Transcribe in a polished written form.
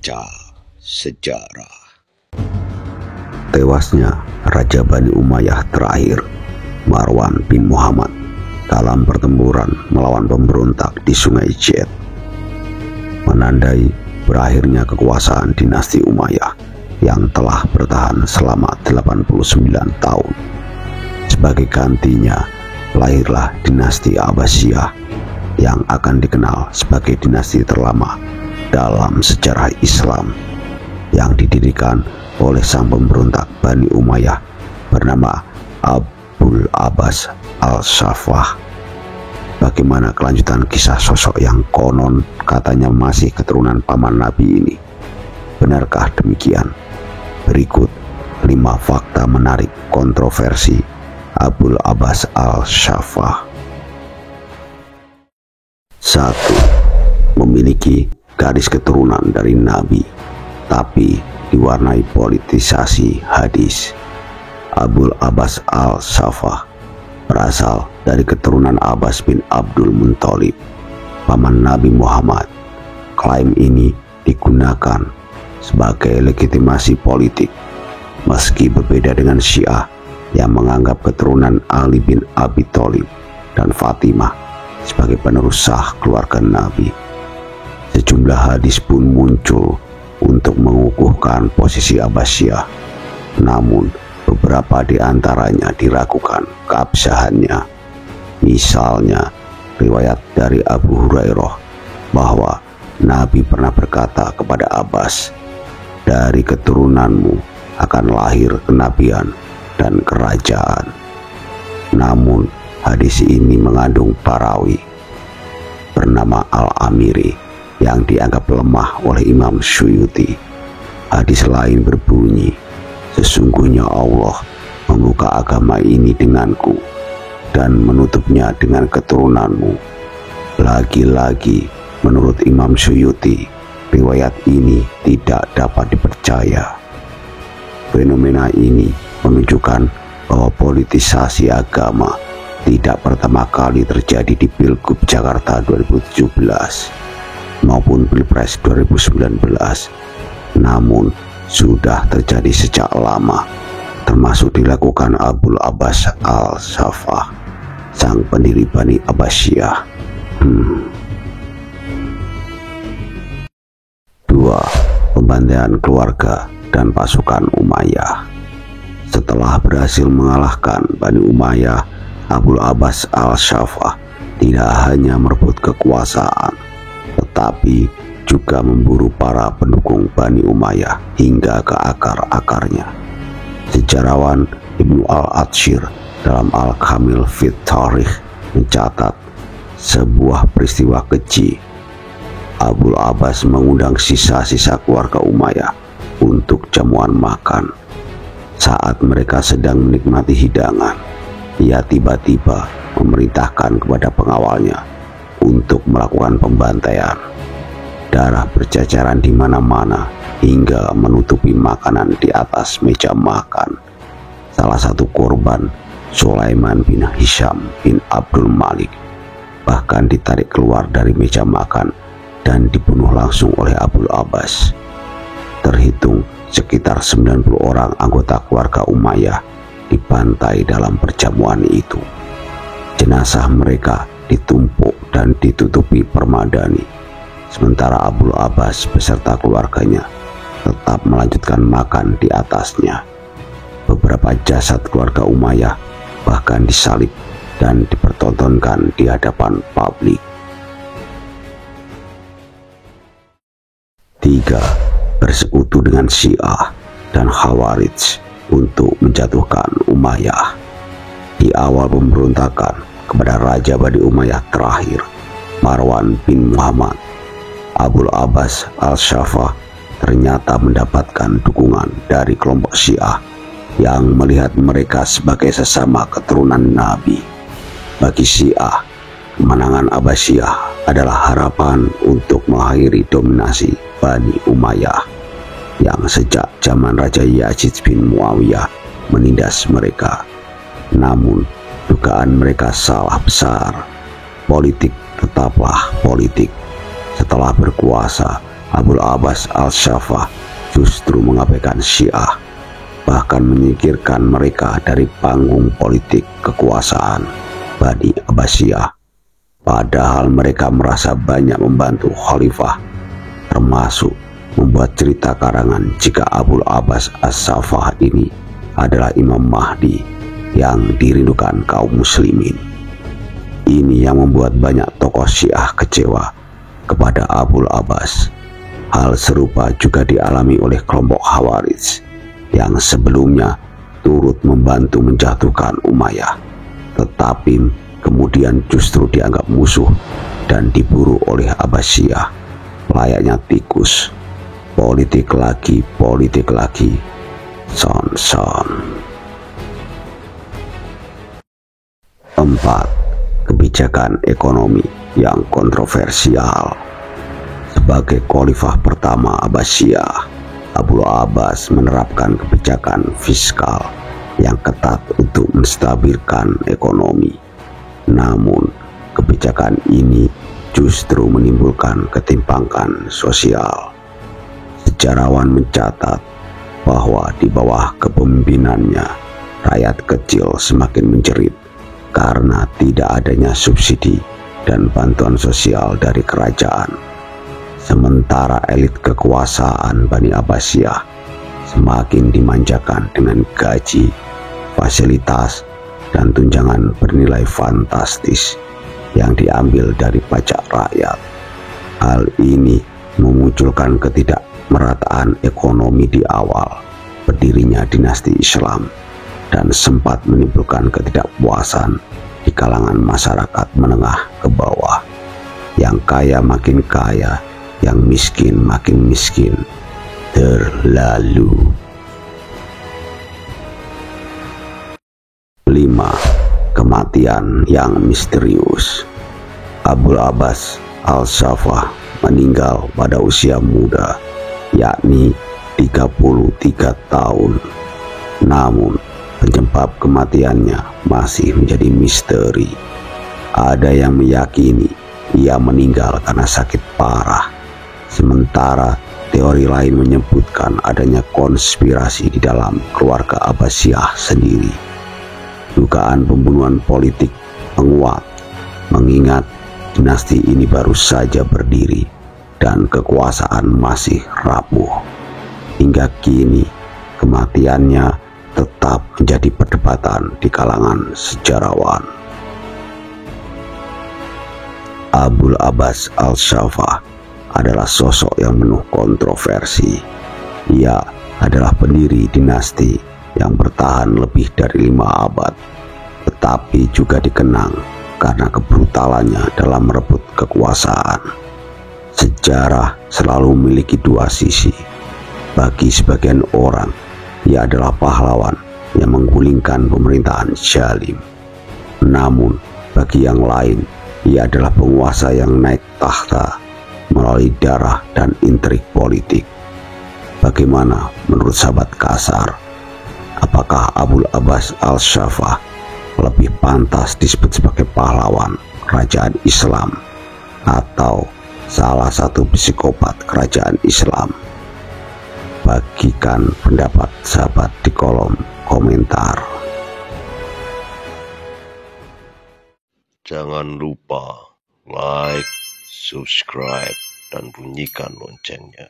Baca sejarah. Tewasnya Raja Bani Umayyah terakhir, Marwan bin Muhammad, dalam pertempuran melawan pemberontak di Sungai Jet, menandai berakhirnya kekuasaan dinasti Umayyah yang telah bertahan selama 89 tahun. Sebagai gantinya, lahirlah dinasti Abbasiyah yang akan dikenal sebagai dinasti terlama dalam sejarah Islam, yang didirikan oleh sang pemberontak Bani Umayyah bernama Abul Abbas al-Saffah. Bagaimana kelanjutan kisah sosok yang konon katanya masih keturunan paman Nabi ini? Benarkah demikian? Berikut 5 fakta menarik kontroversi Abul Abbas al-Saffah. 1. Memiliki garis keturunan dari Nabi, tapi diwarnai politisasi hadis. Abul Abbas al-Saffah berasal dari keturunan Abbas bin Abdul Muthalib, paman Nabi Muhammad. Klaim ini digunakan sebagai legitimasi politik, meski berbeda dengan Syiah yang menganggap keturunan Ali bin Abi Thalib dan Fatimah sebagai penerus sah keluarga Nabi. Sejumlah hadis pun muncul untuk mengukuhkan posisi Abbasiyah, namun beberapa di antaranya diragukan keabsahannya. Misalnya, riwayat dari Abu Hurairah bahwa Nabi pernah berkata kepada Abbas, "Dari keturunanmu akan lahir kenabian dan kerajaan." Namun, hadis ini mengandung perawi bernama Al-Amiri yang dianggap lemah oleh Imam Suyuti. Hadis lain berbunyi, "Sesungguhnya Allah membuka agama ini denganku dan menutupnya dengan keturunanmu." Lagi-lagi, menurut Imam Suyuti, riwayat ini tidak dapat dipercaya. Fenomena ini menunjukkan bahwa politisasi agama tidak pertama kali terjadi di Pilgub Jakarta 2017 maupun Pilpres 2019, namun sudah terjadi sejak lama, termasuk dilakukan Abul Abbas al-Saffah, sang pendiri Bani Abbasiyah. 2. Pembantaian keluarga dan pasukan Umayyah. Setelah berhasil mengalahkan Bani Umayyah, Abul Abbas al-Saffah tidak hanya merebut kekuasaan, tetapi juga memburu para pendukung Bani Umayyah hingga ke akar-akarnya. Sejarawan Ibnu al-Atshir dalam Al-Kamil fit Tarikh mencatat sebuah peristiwa keji. Abul Abbas mengundang sisa-sisa keluarga Umayyah untuk jamuan makan. Saat mereka sedang menikmati hidangan, ia tiba-tiba memerintahkan kepada pengawalnya untuk melakukan pembantaian. Darah berceceran di mana-mana hingga menutupi makanan di atas meja makan. Salah satu korban, Sulaiman bin Hisham bin Abdul Malik, bahkan ditarik keluar dari meja makan dan dibunuh langsung oleh Abul Abbas. Terhitung sekitar 90 orang anggota keluarga Umayyah dibantai dalam perjamuan itu. Jenazah mereka ditumpuk dan ditutupi permadani, sementara Abul Abbas beserta keluarganya tetap melanjutkan makan di atasnya. Beberapa jasad keluarga Umayyah bahkan disalib dan dipertontonkan di hadapan publik. 3. Bersekutu dengan Syiah dan Khawarij untuk menjatuhkan Umayyah. Di awal pemberontakan kepada Raja Bani Umayyah terakhir, Marwan bin Muhammad, Abul Abbas al-Saffah ternyata mendapatkan dukungan dari kelompok Syiah yang melihat mereka sebagai sesama keturunan Nabi. Bagi Syiah, kemenangan Abbasiyah adalah harapan untuk mengakhiri dominasi Bani Umayyah yang sejak zaman Raja Yazid bin Muawiyah menindas mereka. Namun, dugaan mereka salah besar. Politik tetaplah politik. Setelah berkuasa, Abu Abbas al-Shafah justru mengabaikan Syiah, bahkan menyingkirkan mereka dari panggung politik kekuasaan Bani Abbasiyah. Padahal mereka merasa banyak membantu khalifah, termasuk membuat cerita karangan jika Abu Abbas as-Shafah ini adalah Imam Mahdi yang dirindukan kaum muslimin. Ini yang membuat banyak tokoh Syiah kecewa kepada Abu Abbas. Hal serupa juga dialami oleh kelompok Khawarij yang sebelumnya turut membantu menjatuhkan Umayyah, tetapi kemudian justru dianggap musuh dan diburu oleh Abbasiyah layaknya tikus. Politik lagi, son. 4. Kebijakan ekonomi yang kontroversial. Sebagai khalifah pertama Abbasiyah, Abu Abbas menerapkan kebijakan fiskal yang ketat untuk menstabilkan ekonomi. Namun, kebijakan ini justru menimbulkan ketimpangan sosial. Sejarawan mencatat bahwa di bawah kepemimpinannya, rakyat kecil semakin menjerit karena tidak adanya subsidi dan bantuan sosial dari kerajaan. Sementara elit kekuasaan Bani Abbasiyah semakin dimanjakan dengan gaji, fasilitas, dan tunjangan bernilai fantastis yang diambil dari pajak rakyat. Hal ini memunculkan ketidakmerataan ekonomi di awal berdirinya dinasti Islam dan sempat menimbulkan ketidakpuasan di kalangan masyarakat menengah ke bawah. Yang kaya makin kaya, yang miskin makin miskin. Terlalu. 5. Kematian yang misterius. Abu Abbas al-Shafah meninggal pada usia muda, yakni 33 tahun. Namun, penyebab kematiannya masih menjadi misteri. Ada yang meyakini ia meninggal karena sakit parah, sementara teori lain menyebutkan adanya konspirasi di dalam keluarga Abbasiyah sendiri. Dugaan pembunuhan politik menguat, mengingat dinasti ini baru saja berdiri dan kekuasaan masih rapuh. Hingga kini, kematiannya tetap menjadi perdebatan di kalangan sejarawan. Abu Abbas al-Shafah adalah sosok yang penuh kontroversi. Ia adalah pendiri dinasti yang bertahan lebih dari 5 abad, tetapi juga dikenang karena kebrutalannya dalam merebut kekuasaan. Sejarah selalu memiliki dua sisi. Bagi sebagian orang, ia adalah pahlawan yang menggulingkan pemerintahan zalim. Namun, bagi yang lain, ia adalah penguasa yang naik tahta melalui darah dan intrik politik. Bagaimana menurut sahabat Kasar? Apakah Abu Abbas al-Shafah lebih pantas disebut sebagai pahlawan kerajaan Islam atau salah satu psikopat kerajaan Islam? Bagikan pendapat sahabat di kolom komentar. Jangan lupa like, subscribe, dan bunyikan loncengnya.